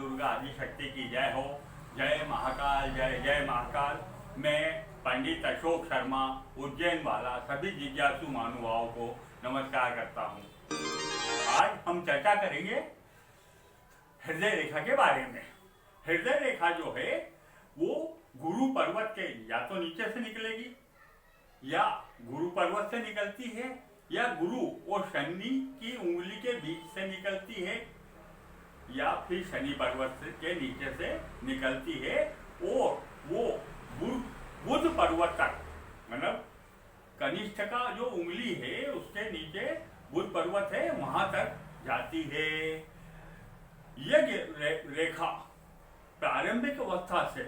दुर्गा आदि शक्ति की जय हो। जय महाकाल, जय जय महाकाल। मैं पंडित अशोक शर्मा उज्जैन वाला सभी जिज्ञासु महानुभावों को नमस्कार करता हूँ। आज हम चर्चा करेंगे हृदय रेखा के बारे में। हृदय रेखा जो है वो गुरु पर्वत के या तो नीचे से निकलेगी, या गुरु पर्वत से निकलती है, या गुरु और शनि की उंगली के बीच से निकलती है, या फिर शनि पर्वत के नीचे से निकलती है और वो बुध पर्वत तक, मतलब कनिष्ठ का जो उंगली है उसके नीचे बुध पर्वत है वहां तक जाती है। यह रेखा प्रारंभिक अवस्था से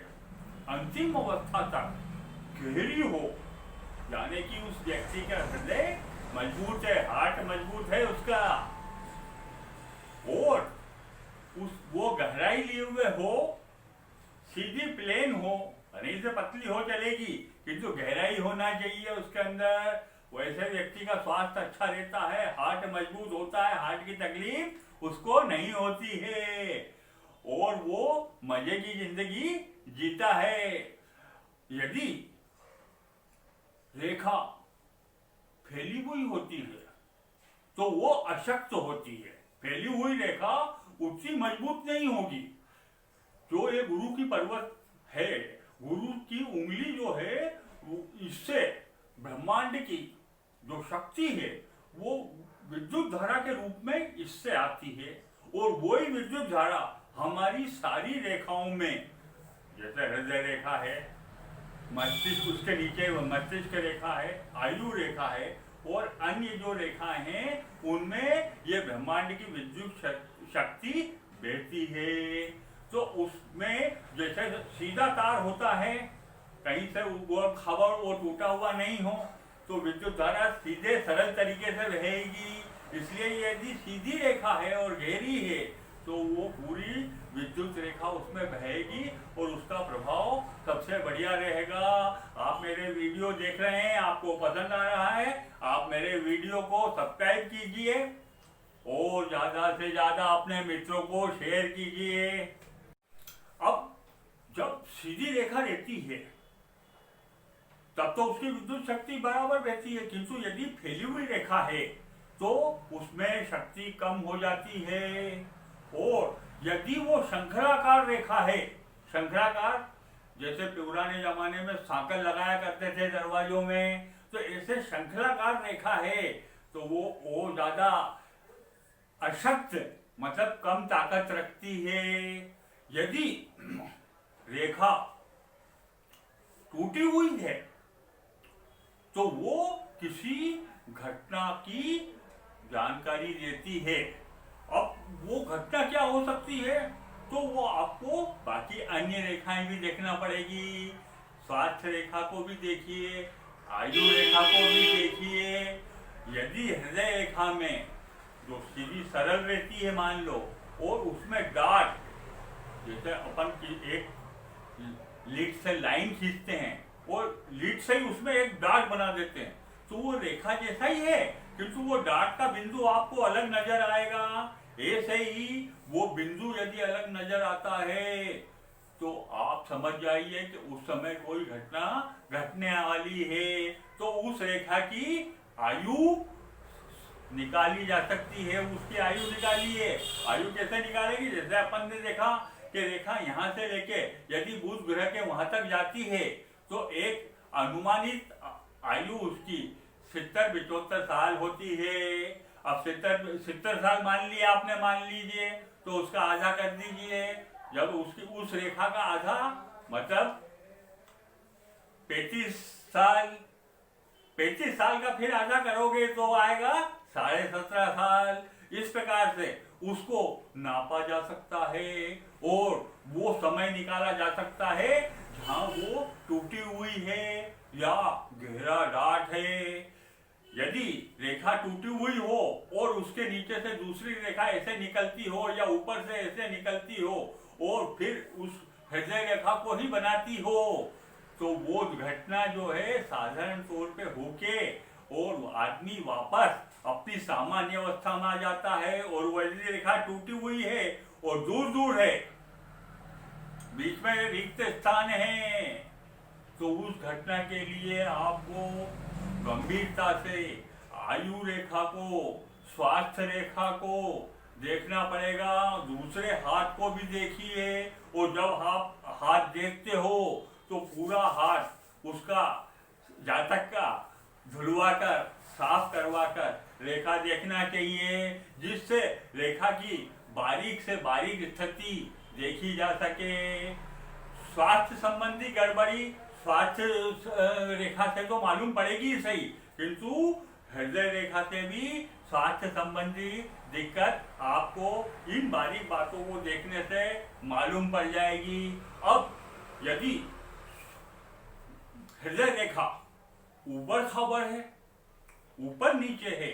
अंतिम अवस्था तक गहरी हो, यानी कि उस व्यक्ति का हृदय मजबूत है, हार्ट मजबूत है उसका, और वो गहराई लिए हुए हो, सीधी प्लेन हो, नहीं से पतली हो चलेगी किंतु गहराई होना चाहिए उसके अंदर। वैसे व्यक्ति का स्वास्थ्य अच्छा रहता है, हार्ट मजबूत होता है, हार्ट की तकलीफ उसको नहीं होती है और वो मजे की जिंदगी जीता है। यदि रेखा फैली हुई होती है तो वो अशक्त होती है। फैली हुई रेखा उतनी मजबूत नहीं होगी। जो ये गुरु की पर्वत है, गुरु की उंगली जो है, इससे ब्रह्मांड की जो शक्ति है वो विद्युत धारा के रूप में इससे आती है और वही विद्युत धारा हमारी सारी रेखाओं में, जैसे हृदय रेखा है, मस्तिष्क उसके नीचे मस्तिष्क रेखा है, आयु रेखा है और अन्य जो रेखाएं हैं उनमें ये ब्रह्मांड की विद्युत शक्ति बहती है। तो उसमें जैसे सीधा तार होता है, कहीं से वो खबर वो टूटा हुआ नहीं हो तो विद्युत धारा सीधे सरल तरीके से बहेगी। इसलिए यदि सीधी रेखा है और गहरी है तो वो पूरी विद्युत रेखा उसमें बहेगी और उसका प्रभाव सबसे बढ़िया रहेगा। आप मेरे वीडियो देख रहे हैं, आपको पसंद आ रहा है, आप मेरे वीडियो को सब्सक्राइब कीजिए और ज्यादा से ज्यादा अपने मित्रों को शेयर कीजिए। अब जब सीधी रेखा रहती है तब तो उसकी विद्युत शक्ति बराबर बहती है, किंतु यदि फैली हुई रेखा है तो उसमें शक्ति कम हो जाती है। और यदि वो शंखलाकार रेखा है, शंखलाकार जैसे पुराने जमाने में सांकल लगाया करते थे दरवाजों में, तो ऐसे शंखलाकार रेखा है तो वो ज्यादा अशक्त, मतलब कम ताकत रखती है। यदि रेखा टूटी हुई है तो वो किसी घटना की जानकारी देती है। अब वो घटना क्या हो सकती है तो वो आपको बाकी अन्य रेखाएं भी देखना पड़ेगी। स्वास्थ्य रेखा को भी देखिए, आयु रेखा को भी देखिए। यदि हृदय रेखा में जो सीधी सरल रहती है मान लो, और उसमें डार्ट, जैसे अपन की एक लीड से लाइन खींचते हैं और लीड से ही उसमें एक डार्ट बना देते हैं, तो वो रेखा जैसा ही है किंतु वो डार्ट का बिंदु आपको अलग नजर आएगा। ऐसे ही वो बिंदु यदि अलग नजर आता है तो आप समझ जाइए कि उस समय कोई घटना घटने वाली है। तो उस रेखा की आयु निकाली जा सकती है, उसकी आयु निकालिए। आयु कैसे निकालेगी? जैसे अपन ने देखा कि रेखा यहाँ से लेके यदि बुध ग्रह के वहां तक जाती है तो एक अनुमानित आयु उसकी 70-75 साल होती है। अब 70 साल मान लिया आपने, मान लीजिए, तो उसका आधा कर दीजिए। जब उसकी उस रेखा का आधा मतलब 35 साल का फिर आधा करोगे तो आएगा 17.5 साल। इस प्रकार से उसको नापा जा सकता है और वो समय निकाला जा सकता है जहां वो टूटी हुई है या गहरा डार्ट है। यदि रेखा टूटी हुई हो और उसके नीचे से दूसरी रेखा ऐसे निकलती हो या ऊपर से ऐसे निकलती हो और फिर उस हृदय रेखा को ही बनाती हो, तो वो घटना जो है साधारण तौर पे होके और आदमी वापस अपनी सामान्य अवस्था में आ जाता है। और वह रेखा टूटी हुई है और दूर दूर है बीच में रिक्त स्थान है, तो उस घटना के लिए आपको गंभीरता से आयु रेखा को, स्वास्थ्य रेखा को देखना पड़ेगा। दूसरे हाथ को भी देखिए, और जब आप हाथ देखते हो तो पूरा हाथ उसका जातक का धुलवा कर, साफ करवा कर रेखा देखना चाहिए, जिससे रेखा की बारीक से बारीक स्थिति देखी जा सके। स्वास्थ्य संबंधी गड़बड़ी स्वास्थ्य रेखा से तो मालूम पड़ेगी सही, किंतु हृदय रेखा से भी स्वास्थ्य संबंधी दिक्कत आपको इन बारीक बातों को देखने से मालूम पड़ जाएगी। अब यदि हृदय रेखा ऊबड़ खाबड़ है, ऊपर नीचे है,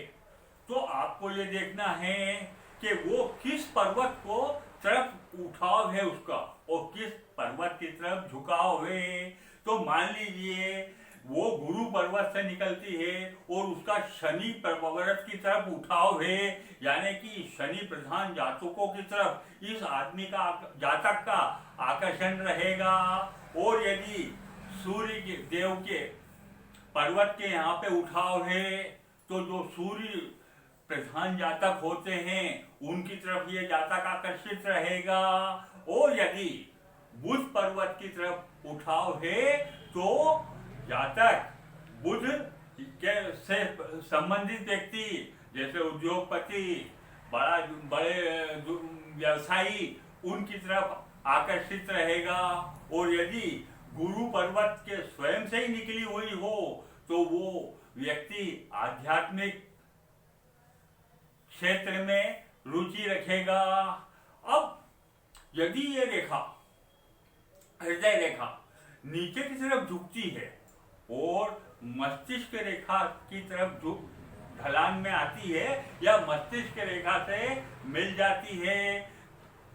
तो आपको ये देखना है कि वो किस पर्वत को तरफ उठाव है उसका, और किस पर्वत की तरफ झुकाव है। तो मान लीजिए वो गुरु पर्वत से निकलती है और उसका शनि पर्वत की तरफ उठाव है, यानी कि शनि प्रधान जातकों की तरफ इस आदमी का, जातक का आकर्षण रहेगा। और यदि सूर्य के देव के पर्वत के यहाँ पे उठाव है, तो जो सूर्य प्रधान जातक होते हैं उनकी तरफ ये जातक आकर्षित रहेगा। और यदि बुध पर्वत की तरफ उठाव है, तो जातक बुध के से संबंधित व्यक्ति, जैसे उद्योगपति, बड़े व्यवसायी, उनकी तरफ आकर्षित रहेगा। और यदि गुरु पर्वत के स्वयं से ही निकली हुई हो, तो वो व्यक्ति आध्यात्मिक क्षेत्र में रुचि रखेगा। अब यदि ये रेखा, हृदय रेखा नीचे की तरफ झुकती है और मस्तिष्क रेखा की तरफ झुक ढलान में आती है, या मस्तिष्क रेखा से मिल जाती है,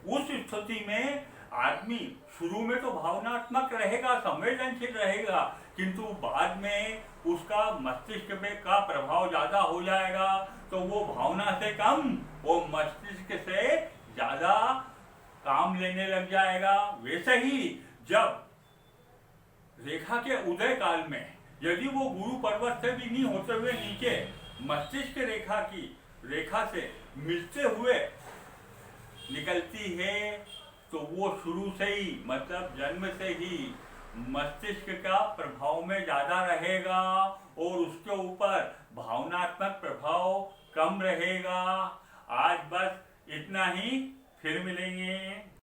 उस स्थिति में आदमी शुरू में तो भावनात्मक रहेगा, संवेदनशील रहेगा, किंतु बाद में उसका मस्तिष्क में का प्रभाव ज्यादा हो जाएगा, तो वो भावना से कम वो मस्तिष्क से ज्यादा काम लेने लग जाएगा। वैसे ही जब रेखा के उदय काल में यदि वो गुरु पर्वत से भी नहीं होते हुए नीचे मस्तिष्क रेखा की रेखा से मिलते हुए निकलती है, तो वो शुरू से ही, मतलब जन्म से ही मस्तिष्क का प्रभाव में ज्यादा रहेगा और उसके ऊपर भावनात्मक प्रभाव कम रहेगा। आज बस इतना ही, फिर मिलेंगे।